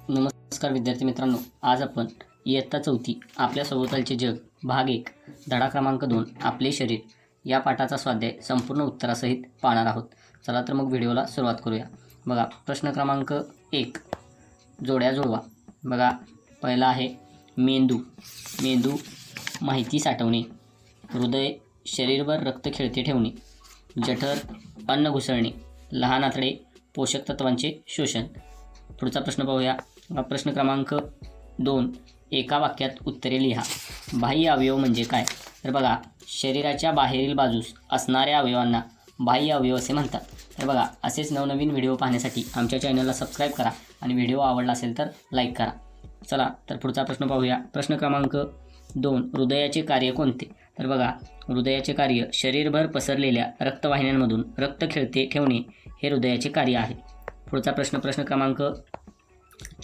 नमस्कार विद्यार्थी मित्रांनो, आज आपण इयत्ता 4 आपल्या सभोवतालचे जग भाग 1 धडा क्रमांक 2 आपले शरीर या पाठाचा स्वाध्याय संपूर्ण उत्तरासहित पाहणार आहोत. चला तर मग व्हिडिओला सुरुवात करूया. बघा, प्रश्न क्रमांक 1 जोड्या जुळवा. बघा, पहिला आहे मेंदू. मेंदू माहिती साठवणे, हृदय शरीरभर रक्त खेळते ठेवणे, जठर अन्न घुसळणे, लहान आतडे पोषक तत्वांचे शोषण. पुढचा प्रश्न पाहूया. प्रश्न क्रमांक 2 एका वाक्यात उत्तरे लिहा. बाह्य अवयव म्हणजे काय? तर बघा, शरीराच्या बाहेरील बाजूस असणाऱ्या अवयवांना बाह्य अवयव असे म्हणतात. तर बघा, असेच नवनवीन व्हिडिओ पाहण्यासाठी आमच्या चॅनलला सबस्क्राईब करा आणि व्हिडिओ आवडला असेल तर लाईक करा. चला तर पुढचा प्रश्न पाहूया. प्रश्न क्रमांक 2 हृदयाचे कार्य कोणते? तर बघा, हृदयाचे कार्य शरीरभर पसरलेल्या रक्तवाहिन्यांमधून रक्त खेळते ठेवणे हे हृदयाचे कार्य आहे. पुढचा प्रश्न क्रमांक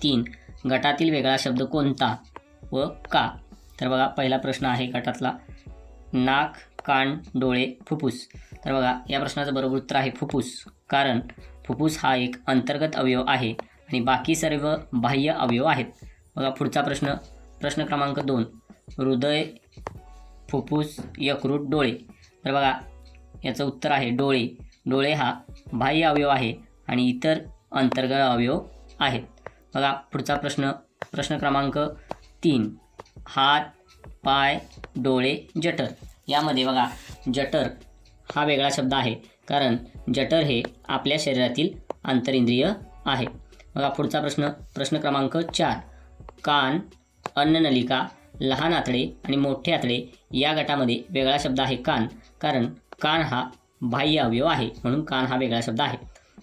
3 गटातील वेगळा शब्द कोणता व का? तर बघा, पहिला प्रश्न आहे गटातला नाक, कान, डोळे, फुफ्फुस. तर बघा, या प्रश्नाचं बरोबर उत्तर आहे फुफ्फुस, कारण फुफ्फुस हा एक अंतर्गत अवयव आहे आणि बाकी सर्व बाह्य अवयव आहेत. बघा, पुढचा प्रश्न क्रमांक 2 हृदय, फुफ्फुस, यकृत, डोळे. तर बघा, याचं उत्तर आहे डोळे. डोळे हा बाह्य अवयव आहे आणि इतर अंतर्गत अवयव आहेत. बघा, पुढचा प्रश्न क्रमांक 3 हात, पाय, डोळे, जठर. यामध्ये बघा, जठर हा वेगळा शब्द आहे, कारण जठर हे आपल्या शरीरातील आंतरिंद्रिय आहे. बघा, पुढचा प्रश्न क्रमांक 4 कान, अन्ननलिका, लहान आतडे आणि मोठे आतडे या गटामध्ये वेगळा शब्द आहे कान, कारण कान हा बाह्य अवयव आहे, म्हणून कान हा वेगळा शब्द आहे.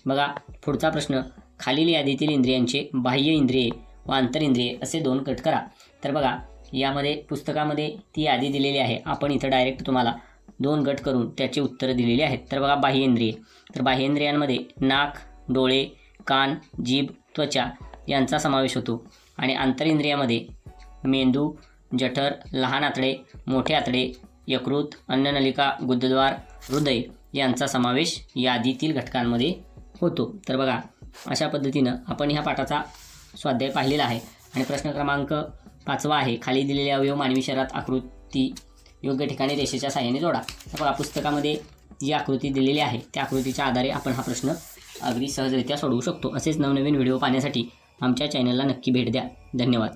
बघा, पुढचा प्रश्न खालील यादीतील इंद्रियांचे बाह्य इंद्रिये व आंतरिंद्रिये असे 2 गट करा. तर बघा, यामध्ये पुस्तकामध्ये ती यादी दिलेली आहे. आपण इथं डायरेक्ट तुम्हाला 2 गट करून त्याची उत्तरं दिलेली आहेत. तर बघा, बाह्य इंद्रिये. तर बाह्य इंद्रियांमध्ये नाक, डोळे, कान, जीभ, त्वचा यांचा समावेश होतो आणि आंतरिंद्रियामध्ये मेंदू, जठर, लहान आतडे, मोठे आतडे, यकृत, अन्ननलिका, गुदद्वार, हृदय यांचा समावेश यादीतील घटकांमध्ये होतो. तर बघा, अशा पद्धतीनं आपण ह्या पाठाचा स्वाध्याय पाहिलेला आहे. आणि प्रश्न क्रमांक 5 आहे खाली दिलेले अवयव मानवी शरीरात आकृती योग्य ठिकाणी रेषेच्या साहाय्याने जोडा. तर बघा, पुस्तकामध्ये जी आकृती दिलेली आहे त्या आकृतीच्या आधारे आपण हा प्रश्न अगदी सहजरित्या सोडवू शकतो. असेच नवनवीन व्हिडिओ पाहण्यासाठी आमच्या चॅनलला नक्की भेट द्या. धन्यवाद.